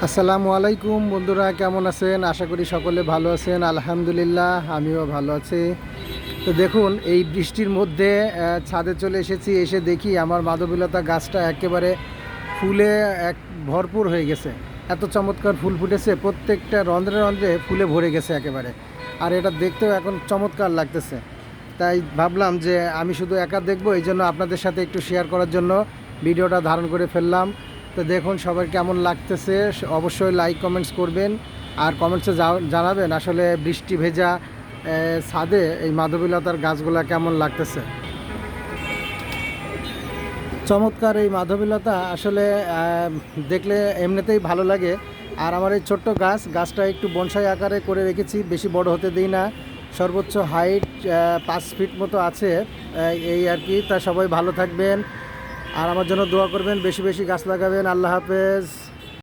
আসসালামু আলাইকুম বন্ধুরা, কেমন আছেন? আশা করি সকলে ভালো আছেন। আলহামদুলিল্লাহ, আমিও ভালো আছি। তো দেখুন, এই বৃষ্টির মধ্যে ছাদে চলে এসেছি। এসে দেখি আমার মাধবীলতা গাছটা একেবারে ফুলে এক ভরপুর হয়ে গেছে। এত চমৎকার ফুল ফুটেছে, প্রত্যেকটা রন্ধ্রে রন্ধ্রে ফুলে ভরে গেছে একেবারে। আর এটা দেখতেও এখন চমৎকার লাগতেছে। তাই ভাবলাম যে আমি শুধু একা দেখবো, এই জন্য আপনাদের সাথে একটু শেয়ার করার জন্য ভিডিওটা ধারণ করে ফেললাম। তো দেখুন সবার কেমন লাগতেছে, অবশ্যই লাইক কমেন্টস করবেন। আর কমেন্টসে জানাবেন আসলে বৃষ্টি ভেজা ছাদে এই মাধবীলতার গাছগুলা কেমন লাগতেছে। চমৎকার এই মাধবীলতা আসলে দেখলে এমনিতেই ভালো লাগে। আর আমার এই ছোট্ট গাছটা একটু বনসাই আকারে করে রেখেছি, বেশি বড় হতে দিই না। সর্বোচ্চ হাইট 5 ফিট মতো আছে, এই আর কি। তা সবাই ভালো থাকবেন আর আমার জন্য দোয়া করবেন, বেশি বেশি গাছ লাগাবেন। আল্লাহ হাফেজ।